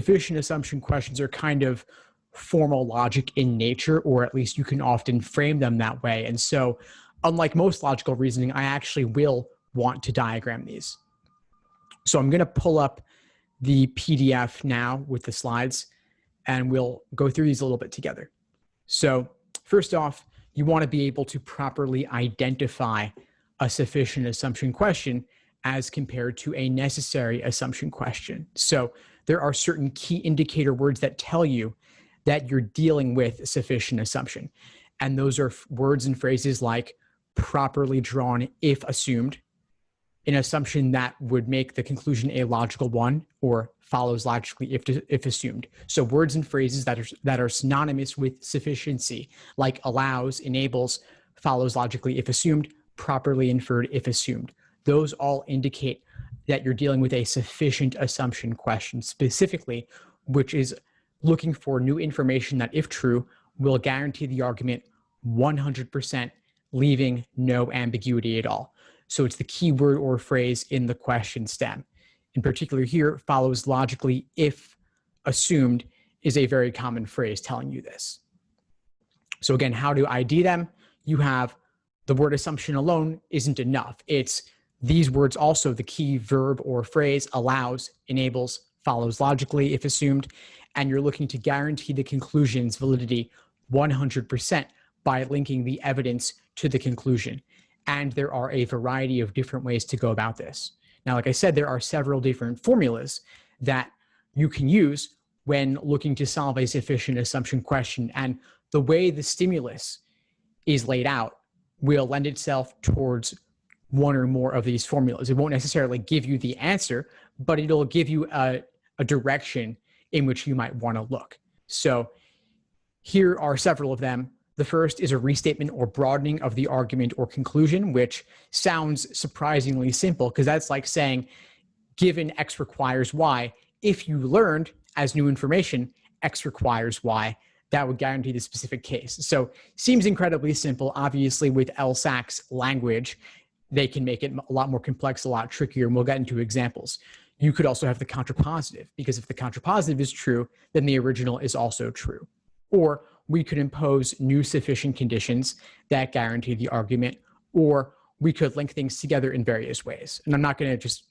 sufficient assumption questions are kind of formal logic in nature, or at least you can often frame them that way. And so, unlike most logical reasoning, I actually will want to diagram these. So I'm going to pull up the PDF now with the slides, and we'll go through these a little bit together. So first off, you want to be able to properly identify a sufficient assumption question as compared to a necessary assumption question. So there are certain key indicator words that tell you that you're dealing with a sufficient assumption. And those are words and phrases like properly drawn if assumed, an assumption that would make the conclusion a logical one, or follows logically if assumed. So words and phrases that are synonymous with sufficiency, like allows, enables, follows logically if assumed, properly inferred if assumed. Those all indicate that you're dealing with a sufficient assumption question specifically, which is looking for new information that, if true, will guarantee the argument 100%, leaving no ambiguity at all. So it's the key word or phrase in the question stem. In particular here, follows logically if assumed is a very common phrase telling you this. So again, how to ID them? You have the word assumption alone isn't enough. It's these words also, the key verb or phrase, allows, enables, follows logically if assumed, and you're looking to guarantee the conclusion's validity 100% by linking the evidence to the conclusion. And there are a variety of different ways to go about this. Now, like I said, there are several different formulas that you can use when looking to solve a sufficient assumption question. And the way the stimulus is laid out will lend itself towards one or more of these formulas. It won't necessarily give you the answer, but it'll give you a direction in which you might want to look. So here are several of them. The first is a restatement or broadening of the argument or conclusion, which sounds surprisingly simple because that's like saying, given X requires Y, if you learned as new information, X requires Y, that would guarantee the specific case. So seems incredibly simple. Obviously, with LSAT's language, they can make it a lot more complex, a lot trickier, and we'll get into examples. You could also have the contrapositive, because if the contrapositive is true, then the original is also true. Or we could impose new sufficient conditions that guarantee the argument, or we could link things together in various ways. And I'm not going to just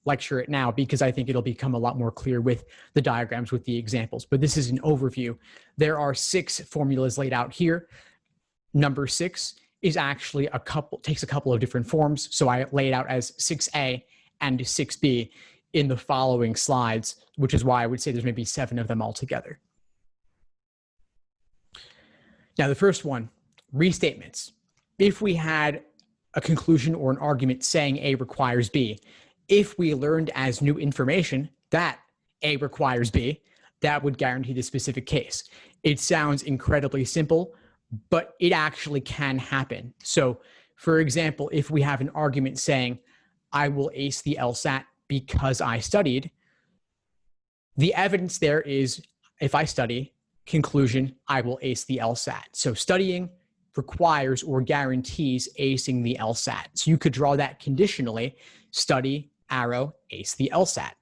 lecture it now because I think it'll become a lot more clear with the diagrams, with the examples. But this is an overview. There are 6 formulas laid out here. Number 6 is actually takes a couple of different forms. So I lay it out as 6A and 6B in the following slides, which is why I would say there's maybe 7 of them altogether. Now, the first one, restatements. If we had a conclusion or an argument saying A requires B, if we learned as new information that A requires B, that would guarantee the specific case. It sounds incredibly simple, but it actually can happen. So, for example, if we have an argument saying, I will ace the LSAT because I studied, the evidence there is, if I study, conclusion, I will ace the LSAT. So studying requires or guarantees acing the LSAT. So you could draw that conditionally, study, arrow, ace the LSAT.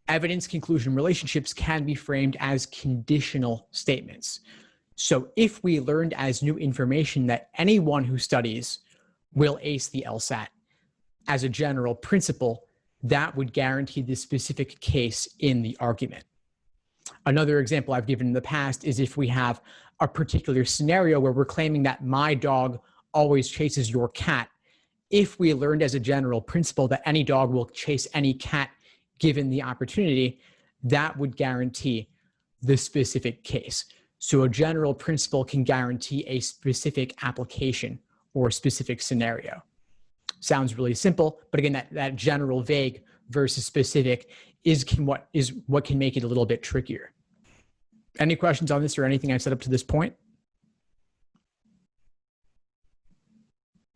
Evidence conclusion relationships can be framed as conditional statements. So if we learned as new information that anyone who studies will ace the LSAT as a general principle, that would guarantee the specific case in the argument. Another example I've given in the past is if we have a particular scenario where we're claiming that my dog always chases your cat. If we learned as a general principle that any dog will chase any cat given the opportunity, that would guarantee the specific case. So a general principle can guarantee a specific application or specific scenario. Sounds really simple, but again, that general vague versus specific is what can make it a little bit trickier. Any questions on this or anything I've said up to this point?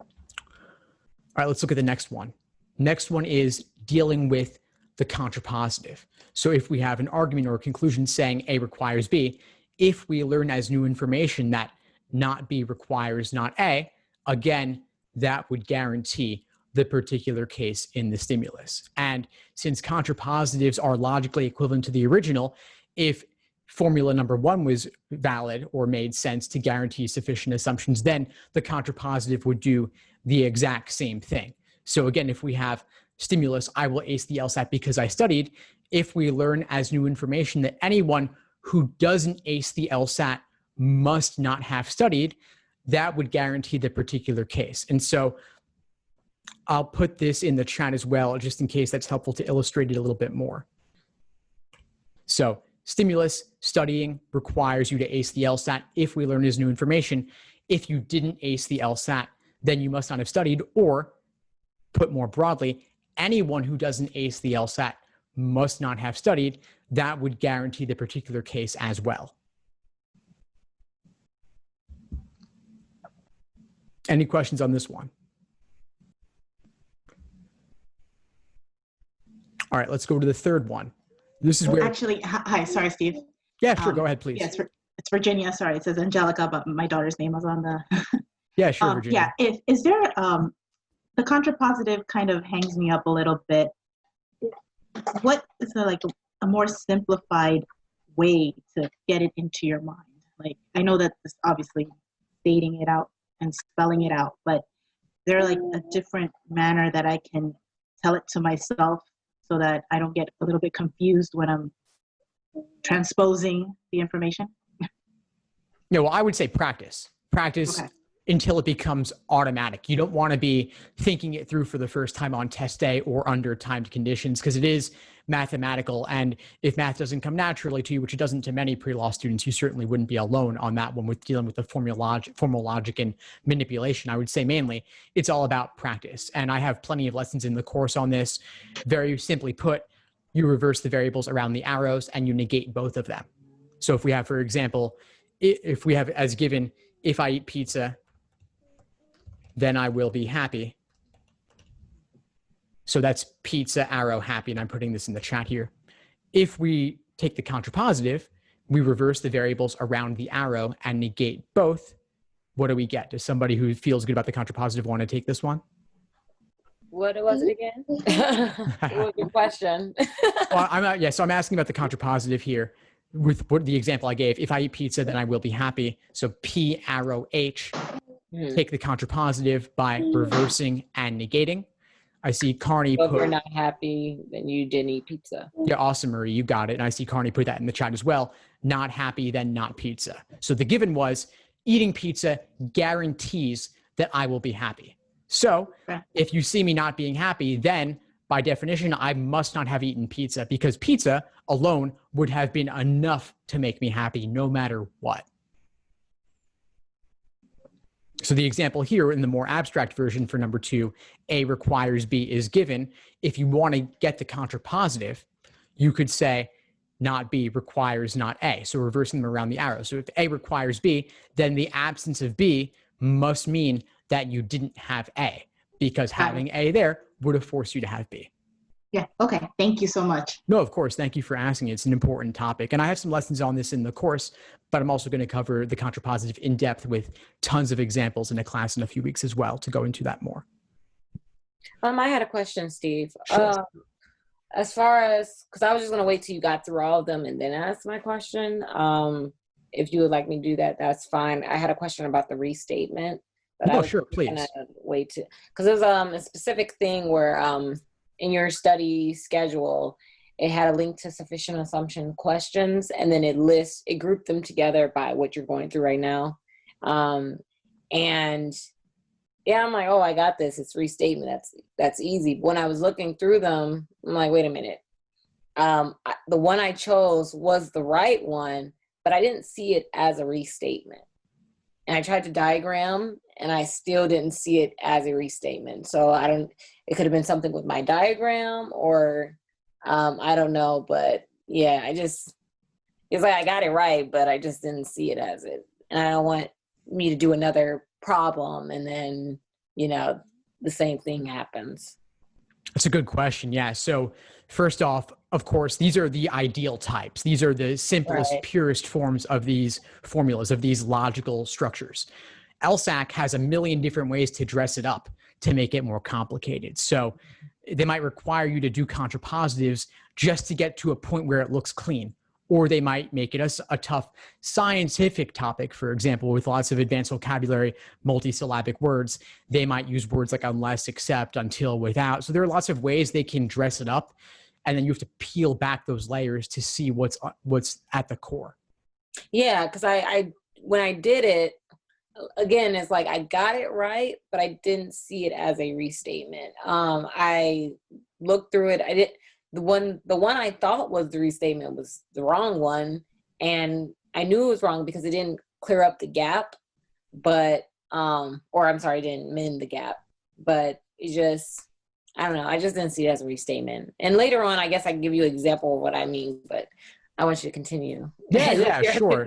All right, let's look at the next one. Next one is dealing with the contrapositive. So if we have an argument or a conclusion saying A requires B, if we learn as new information that not B requires not A, again, that would guarantee the particular case in the stimulus. And since contrapositives are logically equivalent to the original, if formula number one was valid or made sense to guarantee sufficient assumptions, then the contrapositive would do the exact same thing. So again, if we have stimulus, I will ace the LSAT because I studied. If we learn as new information that anyone who doesn't ace the LSAT must not have studied, that would guarantee the particular case. And so I'll put this in the chat as well, just in case that's helpful to illustrate it a little bit more. So stimulus, studying, requires you to ace the LSAT if we learn as new information. If you didn't ace the LSAT, then you must not have studied, or put more broadly, anyone who doesn't ace the LSAT must not have studied. That would guarantee the particular case as well. Any questions on this one? All right, let's go to the third one. This is where... Actually, hi, sorry, Steve. Yeah, sure, go ahead, please. Yes, it's Virginia. Sorry, it says Angelica, but my daughter's name was on the... Yeah, sure, Virginia. Yeah, is there... the contrapositive kind of hangs me up a little bit. What is like a more simplified way to get it into your mind? Like, I know that this obviously stating it out and spelling it out, but there like a different manner that I can tell it to myself so that I don't get a little bit confused when I'm transposing the information? No, well, I would say practice. Practice until it becomes automatic. You don't want to be thinking it through for the first time on test day or under timed conditions, because it is mathematical. And if math doesn't come naturally to you, which it doesn't to many pre-law students, you certainly wouldn't be alone on that one with dealing with the formal logic and manipulation. I would say mainly it's all about practice. And I have plenty of lessons in the course on this. Very simply put, you reverse the variables around the arrows and you negate both of them. So if we have, for example, if we have as given, if I eat pizza, then I will be happy. So that's pizza, arrow, happy, and I'm putting this in the chat here. If we take the contrapositive, we reverse the variables around the arrow and negate both. What do we get? Does somebody who feels good about the contrapositive want to take this one? What was it again? What was your question? Well, so I'm asking about the contrapositive here with what the example I gave. If I eat pizza, then I will be happy. So P, arrow, H. Take the contrapositive by reversing and negating. I see Carney put... If you're not happy, then you didn't eat pizza. Yeah, awesome, Marie. You got it. And I see Carney put that in the chat as well. Not happy, then not pizza. So the given was eating pizza guarantees that I will be happy. So if you see me not being happy, then by definition, I must not have eaten pizza, because pizza alone would have been enough to make me happy no matter what. So the example here in the more abstract version for number 2, A requires B is given. If you want to get the contrapositive, you could say not B requires not A. So reversing them around the arrow. So if A requires B, then the absence of B must mean that you didn't have A, because having A there would have forced you to have B. Yeah. Okay. Thank you so much. No, of course. Thank you for asking. It's an important topic. And I have some lessons on this in the course, but I'm also going to cover the contrapositive in depth with tons of examples in a class in a few weeks as well to go into that more. I had a question, Steve. Sure. As far as, because I was just going to wait till you got through all of them and then ask my question. If you would like me to do that, that's fine. I had a question about the restatement. But I was sure, please. Gonna wait to, because there's a specific thing where in your study schedule, it had a link to sufficient assumption questions, and then it grouped them together by what you're going through right now. And yeah, I'm like, oh, I got this. It's restatement. That's easy. When I was looking through them, I'm like, wait a minute. The one I chose was the right one, but I didn't see it as a restatement. And I tried to diagram, and I still didn't see it as a restatement. So it could have been something with my diagram, or I don't know, but yeah, it's like I got it right, but I just didn't see it as it. And I don't want me to do another problem and then, the same thing happens. That's a good question. Yeah. So first off, of course, these are the ideal types. These are the simplest, purest forms of these formulas, of these logical structures. LSAC has a million different ways to dress it up, to make it more complicated. So they might require you to do contrapositives just to get to a point where it looks clean. Or they might make it a tough scientific topic, for example, with lots of advanced vocabulary, multisyllabic words. They might use words like unless, except, until, without. So there are lots of ways they can dress it up. And then you have to peel back those layers to see what's at the core. Yeah, because I when I did it, again, it's like I got it right, but I didn't see it as a restatement. I looked through it. The one I thought was the restatement was the wrong one, and I knew it was wrong because it didn't clear up the gap, but or I'm sorry, it didn't mend the gap, but it just, I don't know, I just didn't see it as a restatement. And later on, I guess I can give you an example of what I mean, but I want you to continue. Yeah, sure.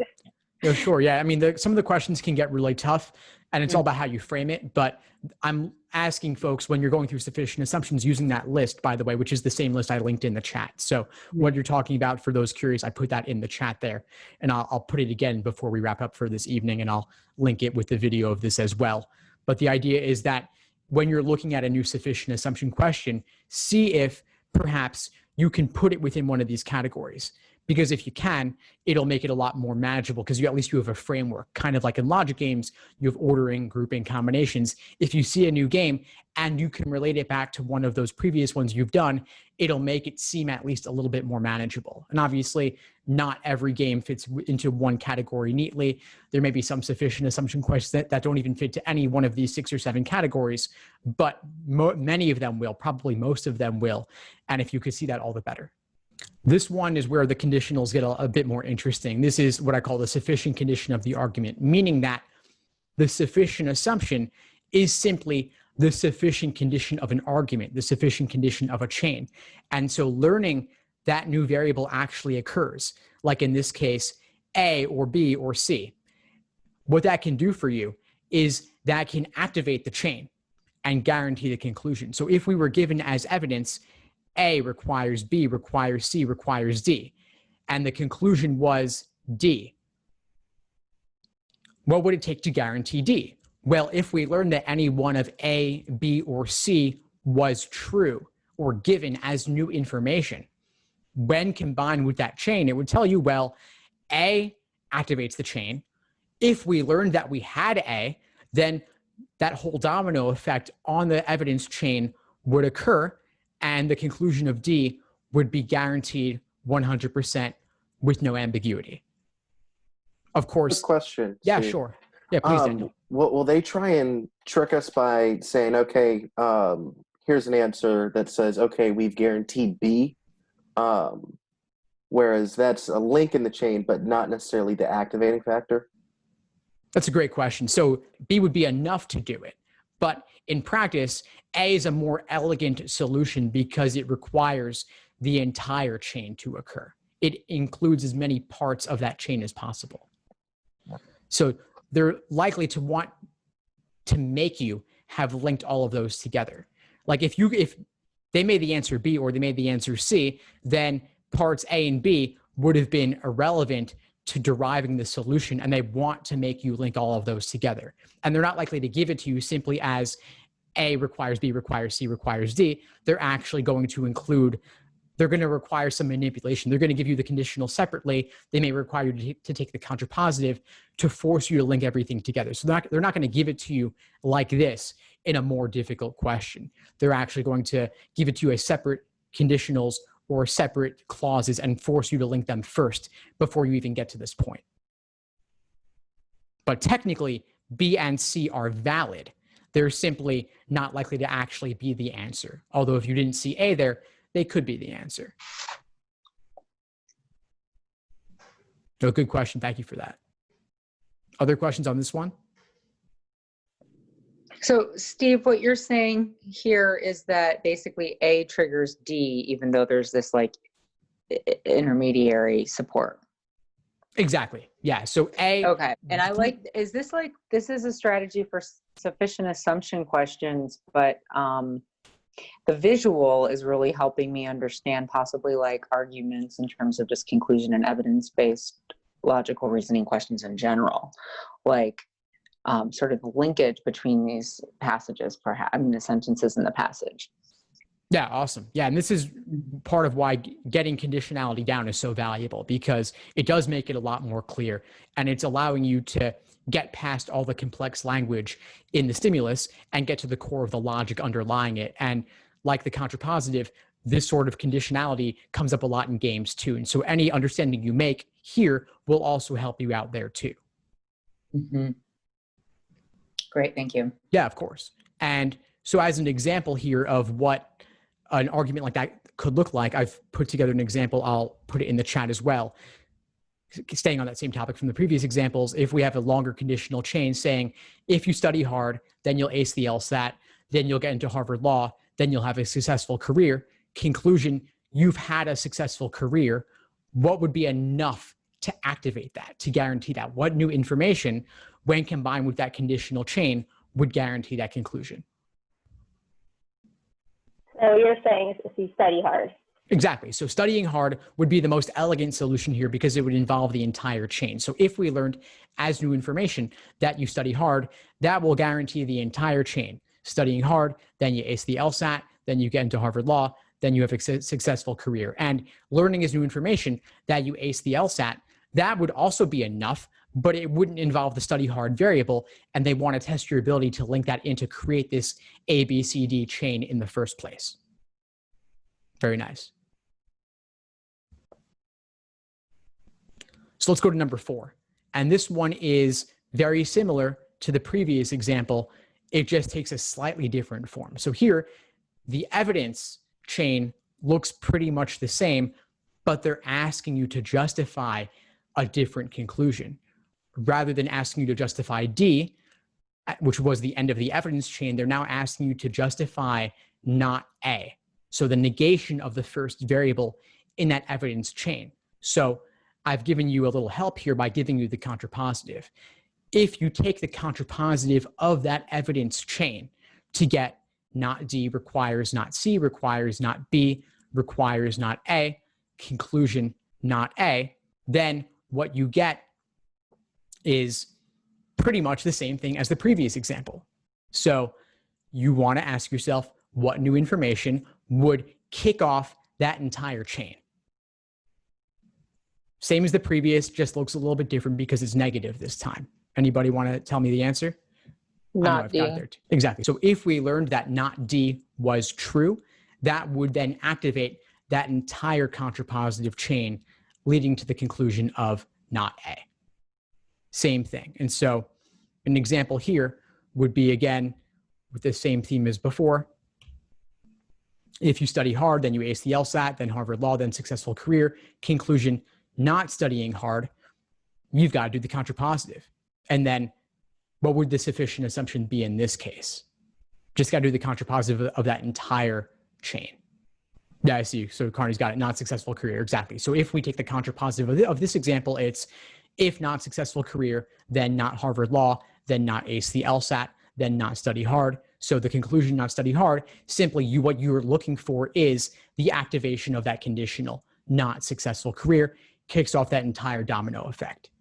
No, sure. Yeah. I mean, some of the questions can get really tough, and it's all about how you frame it. But I'm asking folks, when you're going through sufficient assumptions, using that list, by the way, which is the same list I linked in the chat. So what you're talking about, for those curious, I put that in the chat there, and I'll put it again before we wrap up for this evening, and I'll link it with the video of this as well. But the idea is that when you're looking at a new sufficient assumption question, see if perhaps you can put it within one of these categories. Because if you can, it'll make it a lot more manageable, because at least you have a framework. Kind of like in logic games, you have ordering, grouping, combinations. If you see a new game and you can relate it back to one of those previous ones you've done, it'll make it seem at least a little bit more manageable. And obviously, not every game fits into one category neatly. There may be some sufficient assumption questions that don't even fit to any one of these 6 or 7 categories, but many of them will, probably most of them will. And if you could see that, all the better. This one is where the conditionals get a bit more interesting. This is what I call the sufficient condition of the argument, meaning that the sufficient assumption is simply the sufficient condition of an argument, the sufficient condition of a chain. And so learning that new variable actually occurs, like in this case, A or B or C. What that can do for you is that can activate the chain and guarantee the conclusion. So if we were given as evidence, A requires B, requires C, requires D, and the conclusion was D, what would it take to guarantee D? Well, if we learned that any one of A, B, or C was true or given as new information, when combined with that chain, it would tell you, well, A activates the chain. If we learned that we had A, then that whole domino effect on the evidence chain would occur, and the conclusion of D would be guaranteed 100% with no ambiguity. Of course. Good question. Yeah, Steve. sure. Yeah, please, Daniel. Will they try and trick us by saying, okay, here's an answer that says, okay, we've guaranteed B, whereas that's a link in the chain, but not necessarily the activating factor? That's a great question. So B would be enough to do it. But in practice, A is a more elegant solution because it requires the entire chain to occur. It includes as many parts of that chain as possible. So they're likely to want to make you have linked all of those together. Like if they made the answer B or they made the answer C, then parts A and B would have been irrelevant to deriving the solution, and they want to make you link all of those together. And they're not likely to give it to you simply as A requires B, requires C, requires D. They're actually going to include, they're going to require some manipulation. They're going to give you the conditional separately. They may require you to take the contrapositive to force you to link everything together. So they're not going to give it to you like this in a more difficult question. They're actually going to give it to you as separate conditionals or separate clauses and force you to link them first before you even get to this point. But technically, B and C are valid. They're simply not likely to actually be the answer. Although if you didn't see A there, they could be the answer. So good question. Thank you for that. Other questions on this one? So Steve, what you're saying here is that basically A triggers D, even though there's this like intermediary support. Exactly. Yeah. So A. Okay. And I like, this is a strategy for sufficient assumption questions, but the visual is really helping me understand possibly like arguments in terms of just conclusion and evidence-based logical reasoning questions in general. Like, sort of linkage between these passages, perhaps, I mean, the sentences in the passage. Yeah, awesome. Yeah, and this is part of why getting conditionality down is so valuable, because it does make it a lot more clear, and it's allowing you to get past all the complex language in the stimulus and get to the core of the logic underlying it. And like the contrapositive, this sort of conditionality comes up a lot in games too. And so any understanding you make here will also help you out there too. Mm-hmm. Great, thank you. Yeah, of course. And so as an example here of what an argument like that could look like, I've put together an example. I'll put it in the chat as well. Staying on that same topic from the previous examples, if we have a longer conditional chain saying, if you study hard, then you'll ace the LSAT, then you'll get into Harvard Law, then you'll have a successful career. Conclusion, you've had a successful career. What would be enough to activate that, to guarantee that? What new information, when combined with that conditional chain, would guarantee that conclusion? So you're saying if you study hard. Exactly. So studying hard would be the most elegant solution here because it would involve the entire chain. So if we learned as new information that you study hard, that will guarantee the entire chain. Studying hard, then you ace the LSAT, then you get into Harvard Law, then you have a successful career. And learning as new information that you ace the LSAT, that would also be enough, but it wouldn't involve the study hard variable. And they want to test your ability to link that in to create this ABCD chain in the first place. Very nice. So let's go to number 4. And this one is very similar to the previous example. It just takes a slightly different form. So here, the evidence chain looks pretty much the same, but they're asking you to justify a different conclusion. Rather than asking you to justify D, which was the end of the evidence chain, they're now asking you to justify not A. So the negation of the first variable in that evidence chain. So I've given you a little help here by giving you the contrapositive. If you take the contrapositive of that evidence chain to get not D requires not C, requires not B, requires not A, conclusion not A, then what you get is pretty much the same thing as the previous example. So you want to ask yourself what new information would kick off that entire chain. Same as the previous, just looks a little bit different because it's negative this time. Anybody want to tell me the answer? Not D. Exactly. So if we learned that not D was true, that would then activate that entire contrapositive chain, leading to the conclusion of not A. Same thing. And so an example here would be, again, with the same theme as before. If you study hard, then you ace the LSAT, then Harvard Law, then successful career. Conclusion, not studying hard, you've got to do the contrapositive. And then what would the sufficient assumption be in this case? Just got to do the contrapositive of that entire chain. Yeah, I see. So Carney's got it. Not successful career. Exactly. So if we take the contrapositive of this example, it's if not successful career, then not Harvard Law, then not ace the LSAT, then not study hard. So the conclusion, not study hard, simply what you're looking for is the activation of that conditional, not successful career, kicks off that entire domino effect.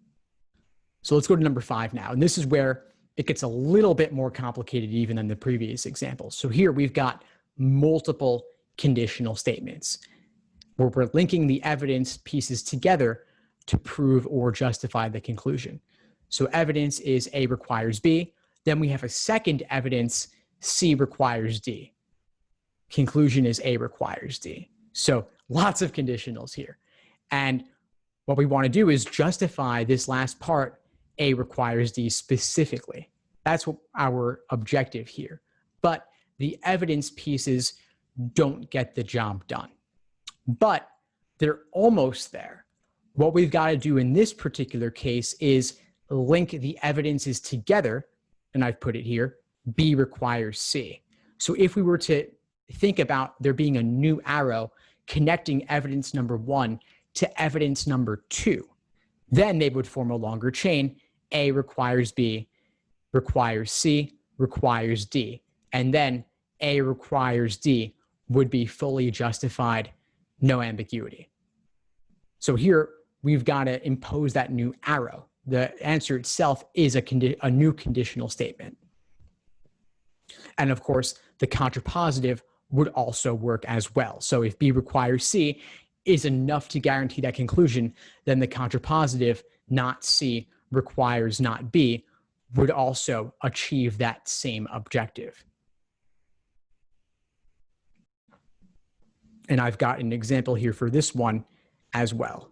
So let's go to number 5 now. And this is where it gets a little bit more complicated even than the previous examples. So here we've got multiple conditional statements where we're linking the evidence pieces together to prove or justify the conclusion. So evidence is A requires B. Then we have a second evidence, C requires D. Conclusion is A requires D. So lots of conditionals here. And what we want to do is justify this last part, A requires D specifically. That's what our objective here. But the evidence pieces don't get the job done. But they're almost there. What we've got to do in this particular case is link the evidences together, and I've put it here, B requires C. So if we were to think about there being a new arrow connecting evidence number 1 to evidence number 2, then they would form a longer chain. A requires B, requires C, requires D. And then A requires D would be fully justified, no ambiguity. So here we've got to impose that new arrow. the answer itself is a new conditional statement. And of course, the contrapositive would also work as well. So if B requires C is enough to guarantee that conclusion, then the contrapositive, not C, requires not B, would also achieve that same objective. And I've got an example here for this one as well.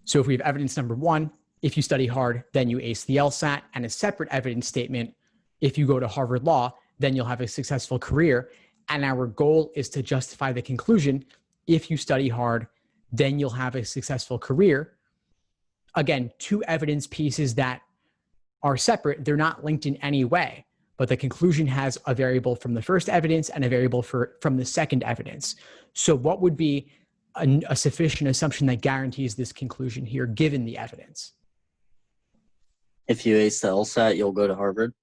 So if we have evidence number one, if you study hard, then you ace the LSAT, and a separate evidence statement, if you go to Harvard Law, then you'll have a successful career. And our goal is to justify the conclusion, if you study hard, then you'll have a successful career. Again, two evidence pieces that are separate, they're not linked in any way, but the conclusion has a variable from the first evidence and a variable from the second evidence. So what would be a sufficient assumption that guarantees this conclusion here, given the evidence? If you ace the LSAT, you'll go to Harvard.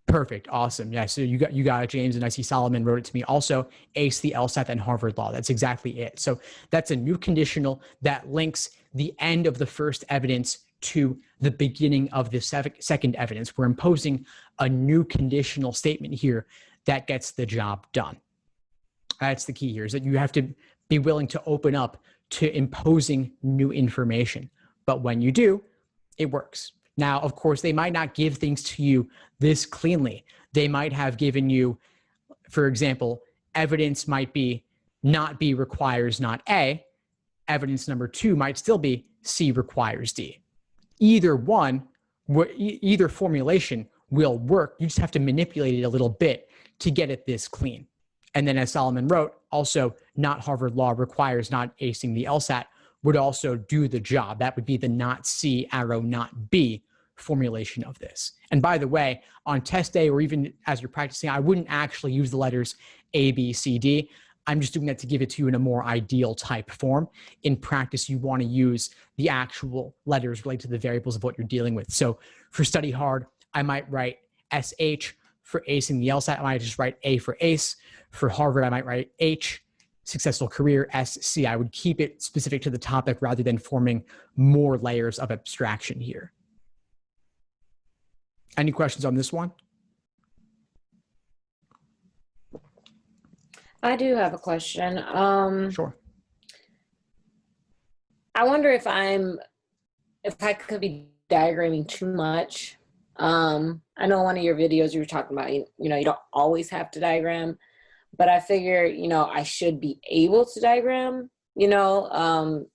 Perfect. Awesome. Yeah. So you got it, James. And I see Solomon wrote it to me also. Ace the LSAT and Harvard Law. That's exactly it. So that's a new conditional that links the end of the first evidence to the beginning of the second evidence. We're imposing a new conditional statement here that gets the job done. That's the key here, is that you have to be willing to open up to imposing new information. But when you do, it works. Now, of course, they might not give things to you this cleanly. They might have given you, for example, evidence might be not B requires not A. Evidence number two might still be C requires D. Either one, either formulation will work. You just have to manipulate it a little bit to get it this clean. And then as Solomon wrote, also not Harvard Law requires not acing the LSAT would also do the job. That would be the not C arrow not B formulation of this. And by the way, on test day or even as you're practicing, I wouldn't actually use the letters A, B, C, D. I'm just doing that to give it to you in a more ideal type form. In practice, you want to use the actual letters related to the variables of what you're dealing with. So for study hard, I might write SH. For acing the LSAT, I might just write A for ace. For Harvard, I might write H. Successful career, SC. I would keep it specific to the topic rather than forming more layers of abstraction here. Any questions on this one? I do have a question. Sure. I wonder if I could be diagramming too much. I know one of your videos you were talking about, you don't always have to diagram, but I figure, I should be able to diagram, one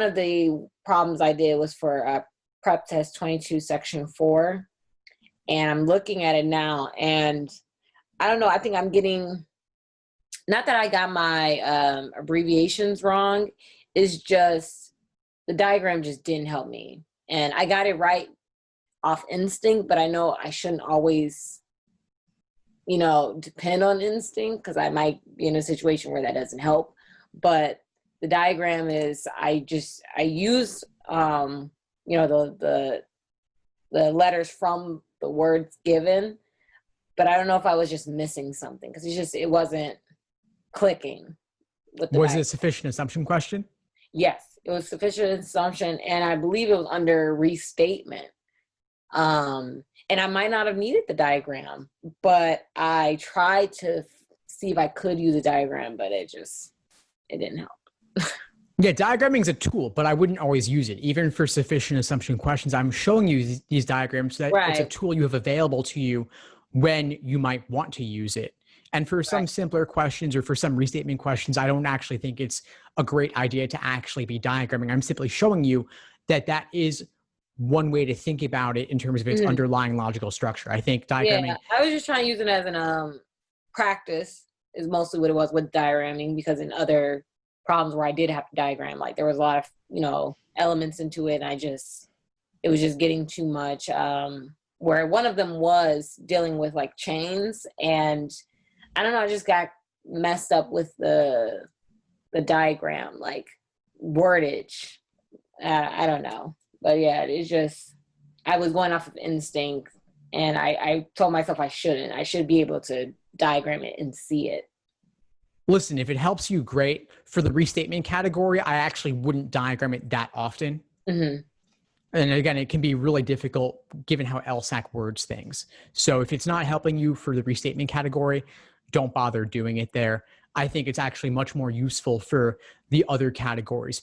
of the problems I did was for prep test 22, section 4. And I'm looking at it now and I don't know, I think I'm getting, not that I got my abbreviations wrong, it's just the diagram just didn't help me. And I got it right off instinct, but I know I shouldn't always, depend on instinct because I might be in a situation where that doesn't help. But the diagram is, I use, the letters from the words given, but I don't know if I was just missing something because it wasn't clicking. Was it a sufficient assumption question? Yes, it was sufficient assumption, and I believe it was under restatement. And I might not have needed the diagram, but I tried to see if I could use a diagram, but it didn't help. Yeah, diagramming is a tool, but I wouldn't always use it. Even for sufficient assumption questions, I'm showing you these diagrams so that it's a tool you have available to you when you might want to use it. And for some simpler questions or for some restatement questions, I don't actually think it's a great idea to actually be diagramming. I'm simply showing you that is one way to think about it in terms of its underlying logical structure. I think diagramming. Yeah, I was just trying to use it as an practice is mostly what it was with diagramming, because in other problems where I did have to diagram, like there was a lot of, elements into it. And it was just getting too much, where one of them was dealing with like chains, and I don't know, I just got messed up with the diagram, like wordage. I don't know. But yeah, it's just, I was going off of instinct, and I told myself I shouldn't. I should be able to diagram it and see it. Listen, if it helps you, great. For the restatement category, I actually wouldn't diagram it that often. Hmm. And again, it can be really difficult given how LSAC words things. So if it's not helping you for the restatement category, don't bother doing it there. I think it's actually much more useful for the other categories,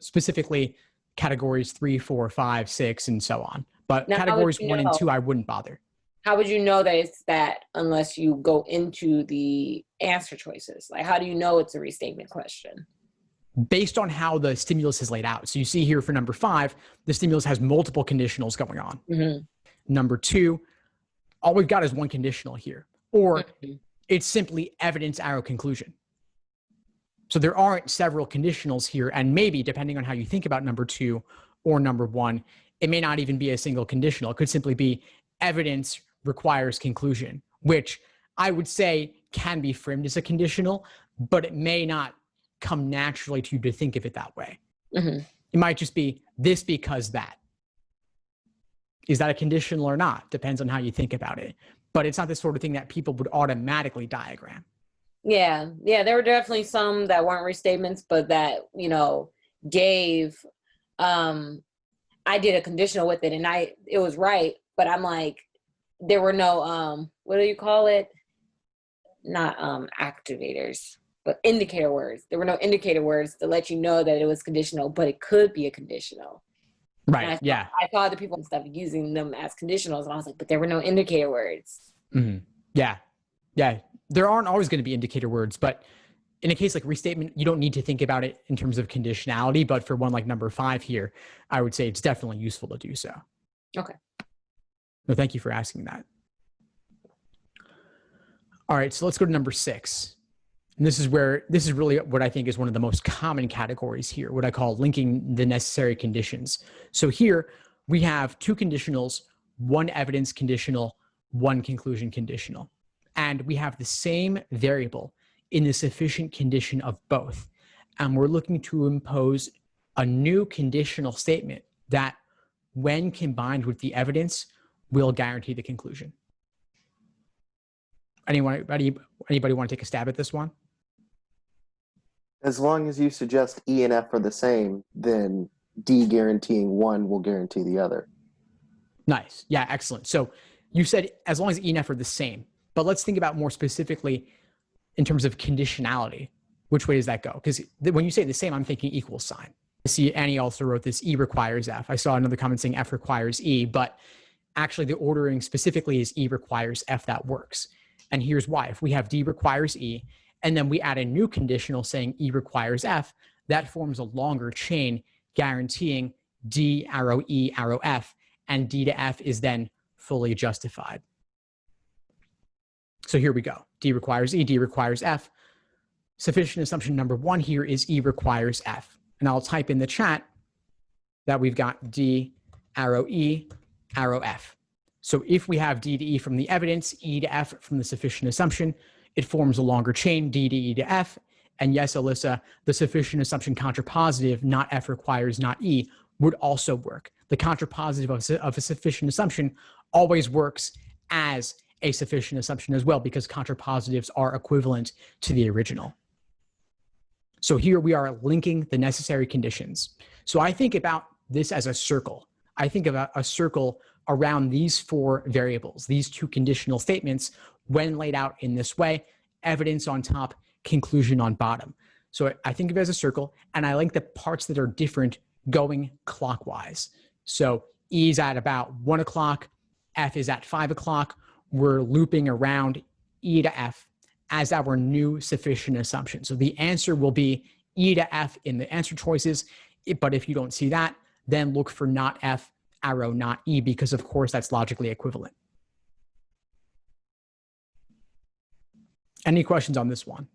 specifically categories 3, 4, 5, 6, and so on. But Now, categories 1 and 2, I wouldn't bother. how would you know that it's that unless you go into the answer choices? Like, how do you know it's a restatement question? Based on how the stimulus is laid out. So you see here for number 5, the stimulus has multiple conditionals going on. Mm-hmm. Number 2, all we've got is one conditional here, or Mm-hmm. it's simply evidence arrow conclusion. So there aren't several conditionals here, and maybe depending on how you think about number 2 or number 1, it may not even be a single conditional. It could simply be evidence requires conclusion, which I would say can be framed as a conditional, but it may not come naturally to you to think of it that way. Mm-hmm. It might just be this because that. Is that a conditional or not? Depends on how you think about it. But it's not the sort of thing that people would automatically diagram. Yeah, there were definitely some that weren't restatements, but that, gave, I did a conditional with it and it was right, but I'm like, there were no, what do you call it? Not activators, but indicator words. There were no indicator words to let you know that it was conditional, but it could be a conditional. Right, yeah. I saw other people and stuff using them as conditionals, and I was like, but there were no indicator words. Mm-hmm. Yeah. There aren't always going to be indicator words, but in a case like restatement, you don't need to think about it in terms of conditionality. But for one like number 5 here, I would say it's definitely useful to do so. Okay. No, thank you for asking that. All right, so let's go to number 6. And this is really what I think is one of the most common categories here, what I call linking the necessary conditions. So here we have 2 conditionals, 1 evidence conditional, 1 conclusion conditional. And we have the same variable in the sufficient condition of both. And we're looking to impose a new conditional statement that, when combined with the evidence, will guarantee the conclusion. Anybody want to take a stab at this one? As long as you suggest E and F are the same, then D guaranteeing one will guarantee the other. Nice. Yeah, excellent. So you said as long as E and F are the same, but let's think about more specifically in terms of conditionality. Which way does that go? Because when you say the same, I'm thinking equal sign. I see Annie also wrote this, E requires F. I saw another comment saying F requires E, but actually the ordering specifically is E requires F that works. And here's why. If we have D requires E, and then we add a new conditional saying E requires F, that forms a longer chain guaranteeing D arrow E arrow F, and D to F is then fully justified. So here we go. D requires E, D requires F. Sufficient assumption number 1 here is E requires F. And I'll type in the chat that we've got D arrow E arrow F. So if we have D to E from the evidence, E to F from the sufficient assumption, it forms a longer chain, D to E to F. And yes, Alyssa, the sufficient assumption contrapositive, not F requires, not E, would also work. The contrapositive of a sufficient assumption always works as a sufficient assumption as well, because contrapositives are equivalent to the original. So here we are linking the necessary conditions. So I think about this as a circle. I think about a circle around these 4 variables, these 2 conditional statements, when laid out in this way, evidence on top, conclusion on bottom. So I think of it as a circle, and I link the parts that are different going clockwise. So E is at about 1 o'clock, F is at 5 o'clock. We're looping around E to F as our new sufficient assumption. So the answer will be E to F in the answer choices, but if you don't see that, then look for not F, arrow, not E, because of course that's logically equivalent. Any questions on this one?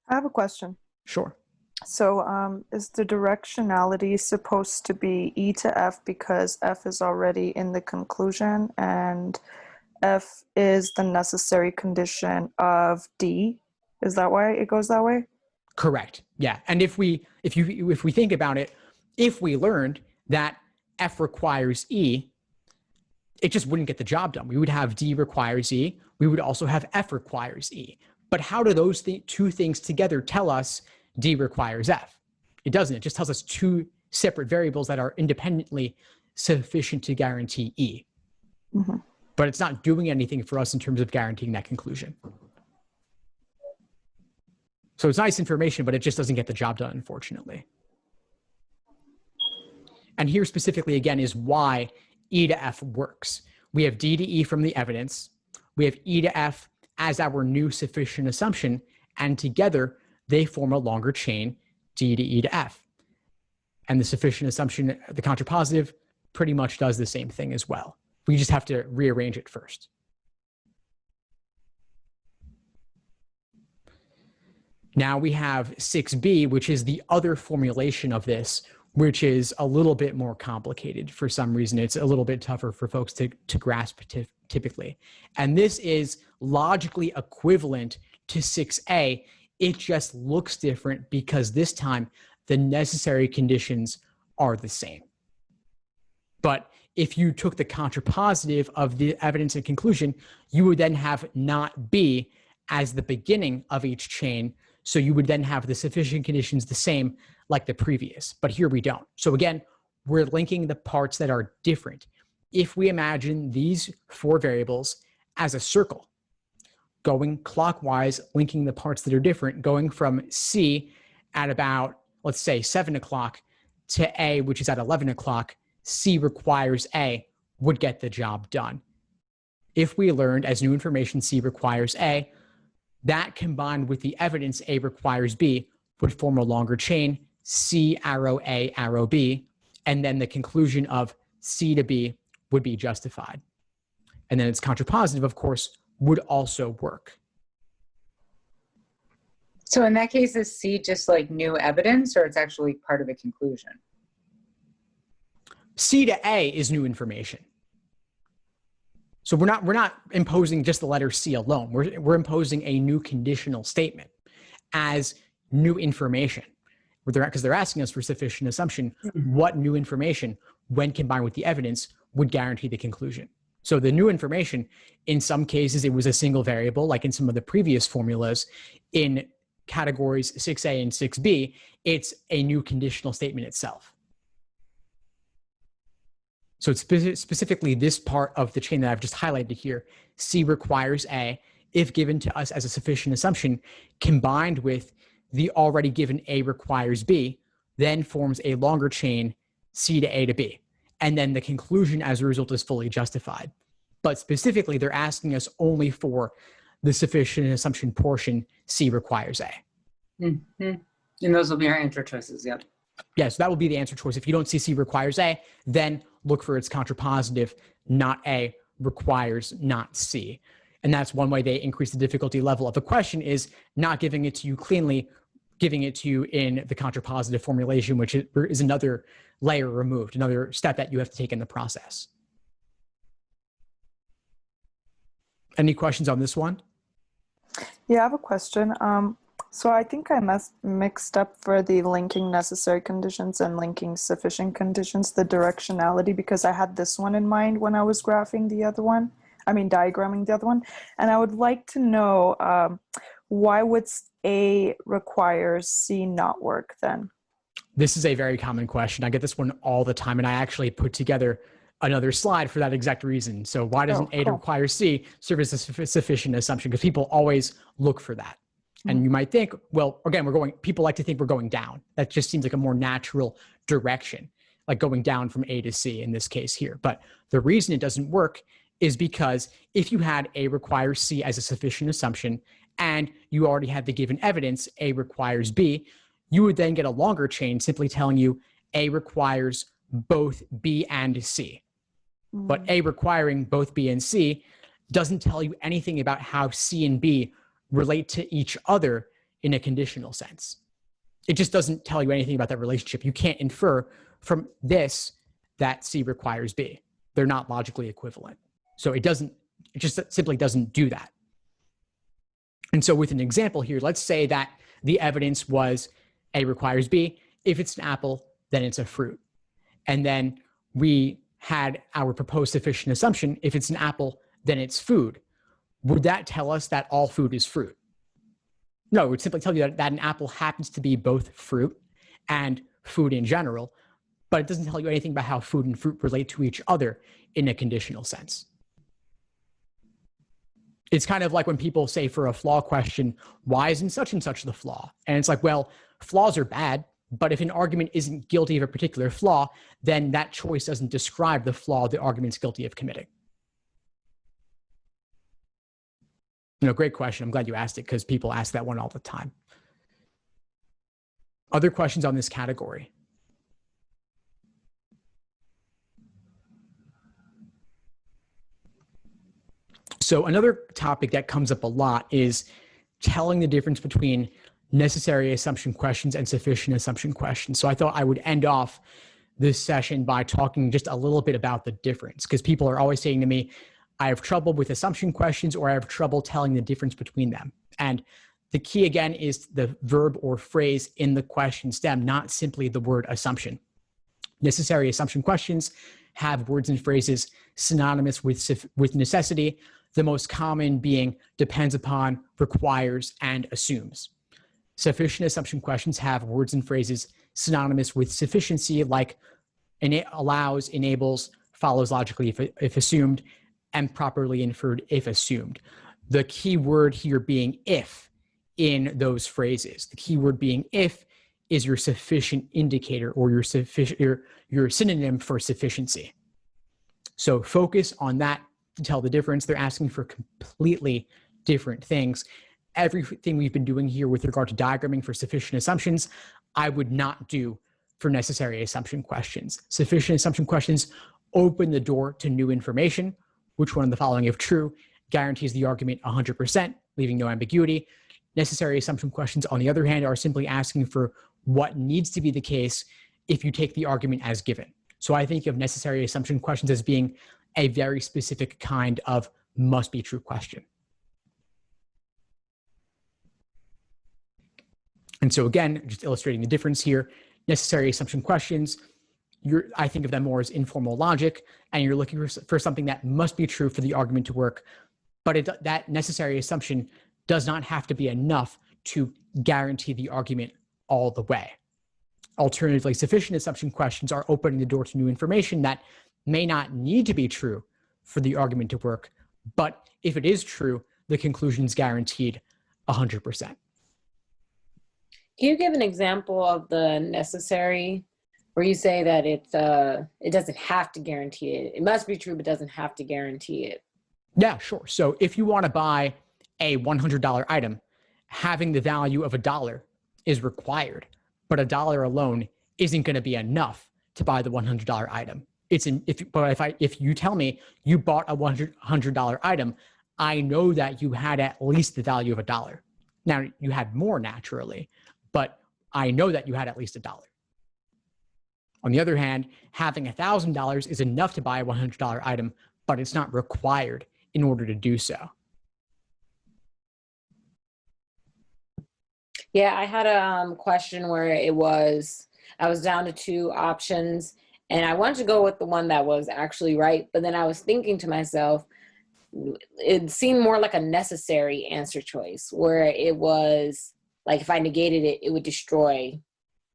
I have a question. Sure. So is the directionality supposed to be E to F because F is already in the conclusion and F is the necessary condition of D? Is that why it goes that way? Correct. Yeah. And if we think about it, if we learned that F requires E, it just wouldn't get the job done. We would have D requires E. We would also have F requires E. But how do those two things together tell us D requires F? It doesn't. It just tells us two separate variables that are independently sufficient to guarantee E. Mm-hmm. But it's not doing anything for us in terms of guaranteeing that conclusion. So it's nice information, but it just doesn't get the job done, unfortunately. And here specifically, again, is why E to F works. We have D to E from the evidence. We have E to F as our new sufficient assumption, and together they form a longer chain, D to E to F. And the sufficient assumption, the contrapositive, pretty much does the same thing as well. We just have to rearrange it first. Now we have 6b, which is the other formulation of this, which is a little bit more complicated for some reason. It's a little bit tougher for folks to grasp typically. And this is logically equivalent to 6a. It just looks different because this time the necessary conditions are the same. But if you took the contrapositive of the evidence and conclusion, you would then have not B as the beginning of each chain. So you would then have the sufficient conditions the same like the previous, but here we don't. So again, we're linking the parts that are different. If we imagine these four variables as a circle, going clockwise, linking the parts that are different, going from C at about, let's say 7 o'clock to A, which is at 11 o'clock, C requires A would get the job done. If we learned as new information C requires A, that combined with the evidence A requires B would form a longer chain, C arrow A arrow B, and then the conclusion of C to B would be justified. And then its contrapositive, of course, would also work. So in that case, is C just like new evidence, or it's actually part of a conclusion? C to A is new information. So we're not imposing just the letter C alone. We're imposing a new conditional statement as new information. Because they're asking us for sufficient assumption, what new information, when combined with the evidence, would guarantee the conclusion. So the new information, in some cases, it was a single variable, like in some of the previous formulas. In categories 6A and 6B, it's a new conditional statement itself. So it's specifically this part of the chain that I've just highlighted here. C requires A, if given to us as a sufficient assumption, combined with the already given A requires B, then forms a longer chain, C to A to B. And then the conclusion as a result is fully justified. But specifically, they're asking us only for the sufficient assumption portion, C requires A. Mm-hmm. And those will be our answer choices, yep. Yeah, so that will be the answer choice. If you don't see C requires A, then look for its contrapositive, not A requires not C. And that's one way they increase the difficulty level of the question, is not giving it to you cleanly, giving it to you in the contrapositive formulation, which is another layer removed, another step that you have to take in the process. Any questions on this one? Yeah, I have a question. So I think I mixed up for the linking necessary conditions and linking sufficient conditions, the directionality, because I had this one in mind when I was diagramming the other one. And I would like to know why would A requires C not work then? This is a very common question. I get this one all the time, and I actually put together another slide for that exact reason. So why doesn't A to require C serve as a sufficient assumption? Because people always look for that. And you might think, well, again, people like to think we're going down. That just seems like a more natural direction, like going down from A to C in this case here. But the reason it doesn't work is because if you had A requires C as a sufficient assumption, and you already had the given evidence, A requires B, you would then get a longer chain simply telling you A requires both B and C. But A requiring both B and C doesn't tell you anything about how C and B relate to each other in a conditional sense. It just doesn't tell you anything about that relationship. You can't infer from this that C requires B. They're not logically equivalent. So it just simply doesn't do that. And so with an example here, let's say that the evidence was A requires B. If it's an apple, then it's a fruit. And then we had our proposed sufficient assumption. If it's an apple, then it's food. Would that tell us that all food is fruit? No, it would simply tell you that an apple happens to be both fruit and food in general, but it doesn't tell you anything about how food and fruit relate to each other in a conditional sense. It's kind of like when people say for a flaw question, why isn't such and such the flaw? And it's like, well, flaws are bad, but if an argument isn't guilty of a particular flaw, then that choice doesn't describe the flaw the argument's guilty of committing. Great question. I'm glad you asked it because people ask that one all the time. Other questions on this category? So another topic that comes up a lot is telling the difference between necessary assumption questions and sufficient assumption questions. So I thought I would end off this session by talking just a little bit about the difference, because people are always saying to me, I have trouble with assumption questions, or I have trouble telling the difference between them. And the key, again, is the verb or phrase in the question stem, not simply the word assumption. Necessary assumption questions have words and phrases synonymous with necessity, the most common being depends upon, requires, and assumes. Sufficient assumption questions have words and phrases synonymous with sufficiency, like allows, enables, follows logically if assumed, and properly inferred if assumed. The key word here being if in those phrases. The key word being if is your sufficient indicator, or your synonym for sufficiency. So focus on that to tell the difference. They're asking for completely different things. Everything we've been doing here with regard to diagramming for sufficient assumptions, I would not do for necessary assumption questions. Sufficient assumption questions open the door to new information. Which one of the following, if true, guarantees the argument 100%, leaving no ambiguity? Necessary assumption questions, on the other hand, are simply asking for what needs to be the case if you take the argument as given. So I think of necessary assumption questions as being a very specific kind of must be true question. And so again, just illustrating the difference here, necessary assumption questions, I think of them more as informal logic, and you're looking for something that must be true for the argument to work, but that necessary assumption does not have to be enough to guarantee the argument all the way. Alternatively, sufficient assumption questions are opening the door to new information that may not need to be true for the argument to work, but if it is true, the conclusion is guaranteed 100%. Can you give an example of the necessary, where you say that it doesn't have to guarantee it? It must be true, but doesn't have to guarantee it. Yeah, sure. So if you want to buy a $100 item, having the value of $1 is required, but $1 alone isn't going to be enough to buy the $100 item. If you tell me you bought a $100 item, I know that you had at least the value of $1. Now you had more naturally, but I know that you had at least $1. On the other hand, having $1,000 is enough to buy a $100 item, but it's not required in order to do so. Yeah, I had a question where I was down to two options, and I wanted to go with the one that was actually right, but then I was thinking to myself, it seemed more like a necessary answer choice, where it was like if I negated it, it would destroy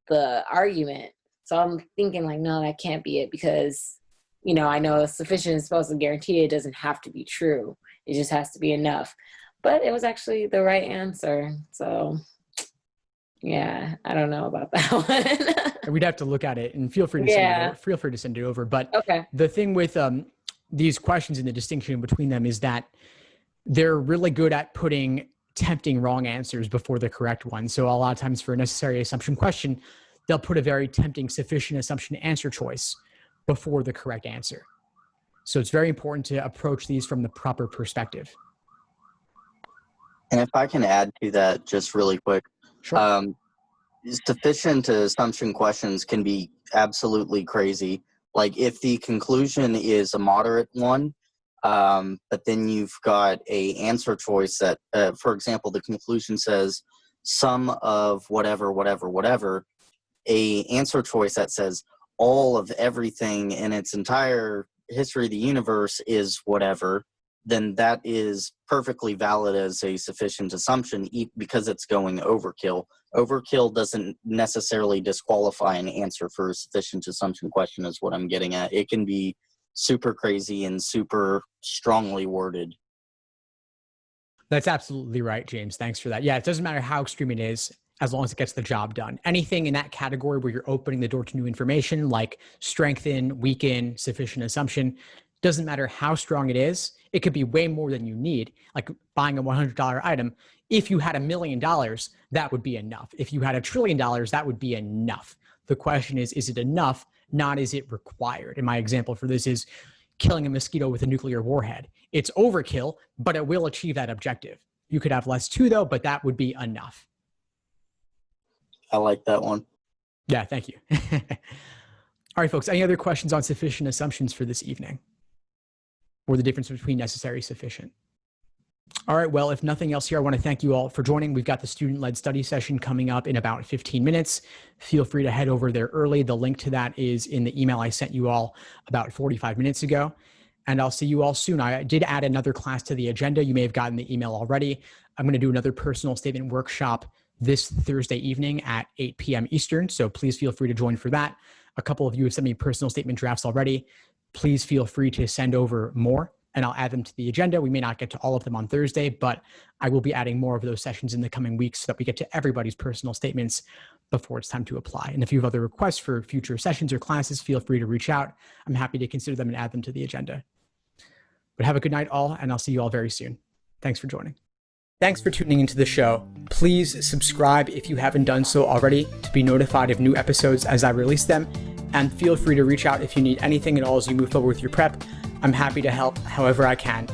the argument. So I'm thinking like, no, that can't be it, because, I know sufficient is supposed to guarantee it doesn't have to be true. It just has to be enough. But it was actually the right answer. So yeah, I don't know about that one. We'd have to look at it, and feel free to send it over. But okay. The thing with these questions and the distinction between them is that they're really good at putting tempting wrong answers before the correct one. So a lot of times for a necessary assumption question, they'll put a very tempting sufficient assumption answer choice before the correct answer. So it's very important to approach these from the proper perspective. And if I can add to that just really quick, Sure. Sufficient assumption questions can be absolutely crazy. Like if the conclusion is a moderate one, but then you've got a answer choice that, for example, the conclusion says sum of whatever, whatever, whatever, a answer choice that says all of everything in its entire history of the universe is whatever, then that is perfectly valid as a sufficient assumption because it's going overkill. Overkill doesn't necessarily disqualify an answer for a sufficient assumption question is what I'm getting at. It can be super crazy and super strongly worded. That's absolutely right, James. Thanks for that. Yeah, it doesn't matter how extreme it is, as long as it gets the job done. Anything in that category where you're opening the door to new information, like strengthen, weaken, sufficient assumption, doesn't matter how strong it is. It could be way more than you need, like buying a $100 item. If you had $1 million, that would be enough. If you had $1 trillion, that would be enough. The question is it enough? Not is it required? And my example for this is killing a mosquito with a nuclear warhead. It's overkill, but it will achieve that objective. You could have less too, though, but that would be enough. I like that one. Yeah, thank you. All right, folks, any other questions on sufficient assumptions for this evening? Or the difference between necessary and sufficient? All right, well, if nothing else here, I want to thank you all for joining. We've got the student-led study session coming up in about 15 minutes. Feel free to head over there early. The link to that is in the email I sent you all about 45 minutes ago. And I'll see you all soon. I did add another class to the agenda. You may have gotten the email already. I'm going to do another personal statement workshop this Thursday evening at 8 p.m. Eastern. So please feel free to join for that. A couple of you have sent me personal statement drafts already. Please feel free to send over more and I'll add them to the agenda. We may not get to all of them on Thursday, but I will be adding more of those sessions in the coming weeks so that we get to everybody's personal statements before it's time to apply. And if you have other requests for future sessions or classes, feel free to reach out. I'm happy to consider them and add them to the agenda. But have a good night all, and I'll see you all very soon. Thanks for joining. Thanks for tuning into the show. Please subscribe if you haven't done so already to be notified of new episodes as I release them. And feel free to reach out if you need anything at all as you move forward with your prep. I'm happy to help however I can.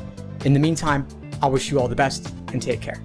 In the meantime, I'll wish you all the best and take care.